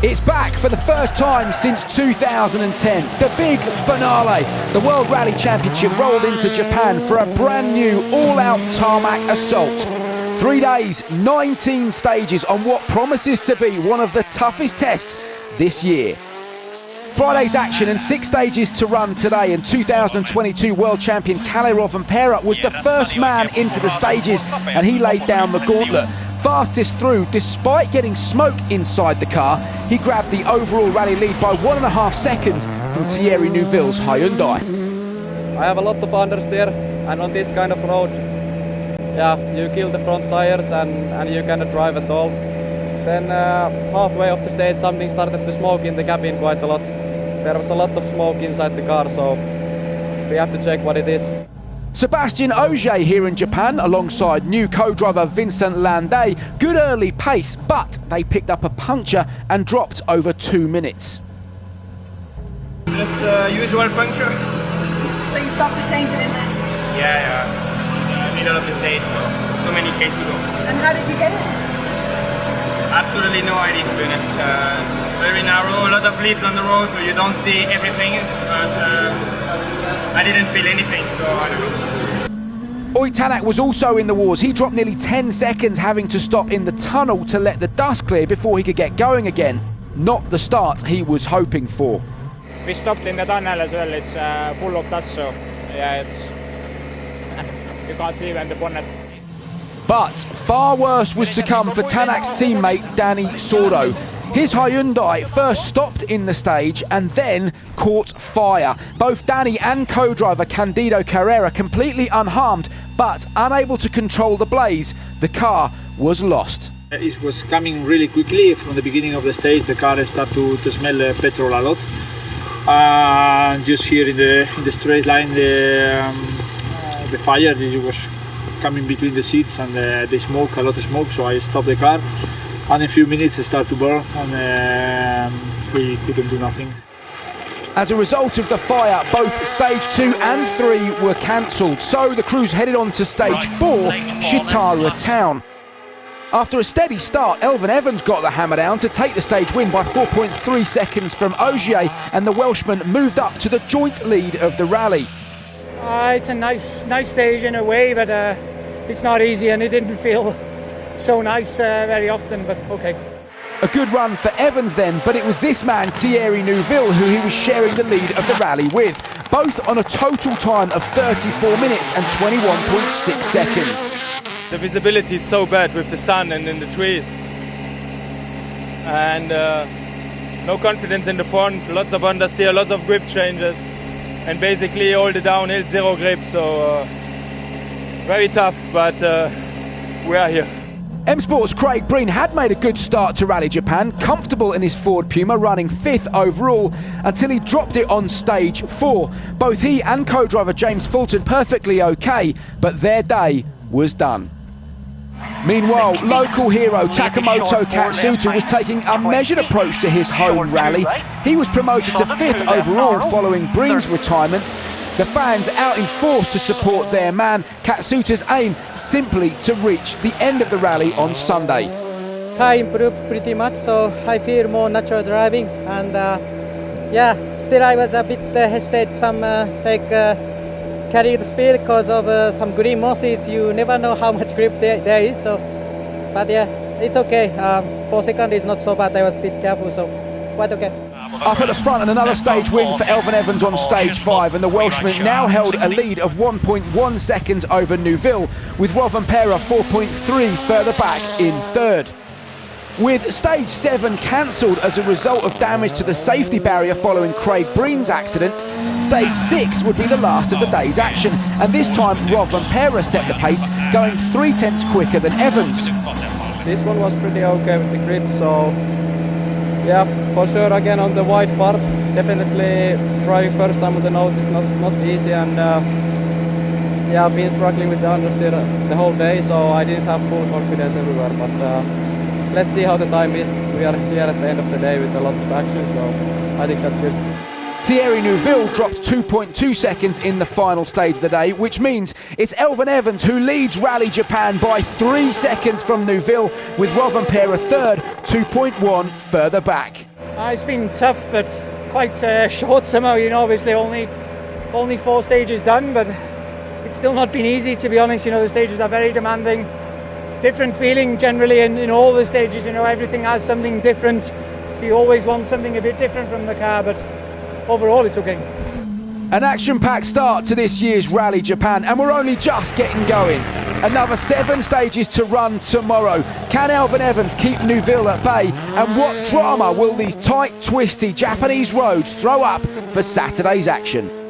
It's back for the first time since 2010. The big finale. The World Rally Championship rolled into Japan for a brand new all-out tarmac assault. 3 days, 19 stages on what promises to be one of the toughest tests this year. Friday's action and 6 stages to run today, and 2022 World Champion Rovanperä was the first man into the stages and he laid down the gauntlet. Fastest through, despite getting smoke inside the car, he grabbed the overall rally lead by 1.5 seconds from Thierry Neuville's Hyundai. I have a lot of understeer, and on this kind of road, yeah, you kill the front tires and you cannot drive at all. Then halfway of the stage something started to smoke in the cabin quite a lot. There was a lot of smoke inside the car, so we have to check what it is. Sebastian Ogier here in Japan alongside new co-driver Vincent Landais. Good early pace, but they picked up a puncture and dropped over 2 minutes. Just the usual puncture. So you stopped to change it in there? Yeah. Middle of the stage, so too many Ks to go. And how did you get it? Absolutely no idea, to be honest. Very narrow, a lot of leaves on the road, so you don't see everything. But I didn't feel anything, so I don't know. Tanak was also in the wars. He dropped nearly 10 seconds, having to stop in the tunnel to let the dust clear before he could get going again. Not the start he was hoping for. We stopped in the tunnel as well. It's full of dust, so yeah, it's you can't see even the bonnet. But far worse was to come for Tanak's teammate Dani Sordo. His Hyundai first stopped in the stage and then caught fire. Both Dani and co-driver Candido Carrera completely unharmed, but unable to control the blaze. The car was lost. It was coming really quickly. From the beginning of the stage, the car started to smell petrol a lot. And just here in the straight line, the fire was coming between the seats and the smoke, a lot of smoke, so I stopped the car. And in a few minutes it started to burn and we couldn't do nothing. As a result of the fire, both stage 2 and 3 were cancelled, so the crews headed on to stage 4, Shitara Town. After a steady start, Elfyn Evans got the hammer down to take the stage win by 4.3 seconds from Ogier, and the Welshman moved up to the joint lead of the rally. It's a nice stage in a way, but it's not easy and it didn't feel so nice very often, but okay. A good run for Evans then, but it was this man, Thierry Neuville, who he was sharing the lead of the rally with, both on a total time of 34 minutes and 21.6 seconds. The visibility is so bad with the sun and in the trees. And no confidence in the front, lots of understeer, lots of grip changes. And basically all the downhill, zero grip, so very tough, but we are here. M Sport's Craig Breen had made a good start to Rally Japan, comfortable in his Ford Puma, running 5th overall until he dropped it on stage 4. Both he and co-driver James Fulton perfectly okay, but their day was done. Meanwhile, local hero Takamoto Katsuta was taking a measured approach to his home rally. He was promoted to 5th overall following Breen's retirement. The fans out in force to support their man. Katsuta's aim simply to reach the end of the rally on Sunday. I improved pretty much, so I feel more natural driving, and yeah, still I was a bit hesitant carry the speed because of some green mosses. You never know how much grip there is, so but yeah, it's okay. 4 seconds is not so bad. I was a bit careful, so quite okay. Up at the front, and another stage win for Elfyn Evans on stage 5, and the Welshman now held a lead of 1.1 seconds over Neuville, with Rovanperä 4.3 further back in 3rd. With stage 7 cancelled as a result of damage to the safety barrier following Craig Breen's accident, stage 6 would be the last of the day's action, and this time Rovanperä set the pace, going 3/10 quicker than Evans. This one was pretty okay with the grip, so yeah, for sure again on the wide part, definitely driving first time on the notes is not easy, and yeah, I've been struggling with the understeer the whole day, so I didn't have full confidence everywhere, but let's see how the time is. We are here at the end of the day with a lot of action, so I think that's good. Thierry Neuville dropped 2.2 seconds in the final stage of the day, which means it's Elfyn Evans who leads Rally Japan by 3 seconds from Neuville, with Rovanperä 3rd, 2.1 further back. It's been tough, but quite short somehow. You know, obviously only 4 stages done, but it's still not been easy, to be honest. You know, the stages are very demanding. Different feeling generally in all the stages. You know, everything has something different, so you always want something a bit different from the car, but overall it's okay. An action-packed start to this year's Rally Japan, and we're only just getting going. Another 7 stages to run tomorrow. Can Elfyn Evans keep Neuville at bay? And what drama will these tight, twisty Japanese roads throw up for Saturday's action?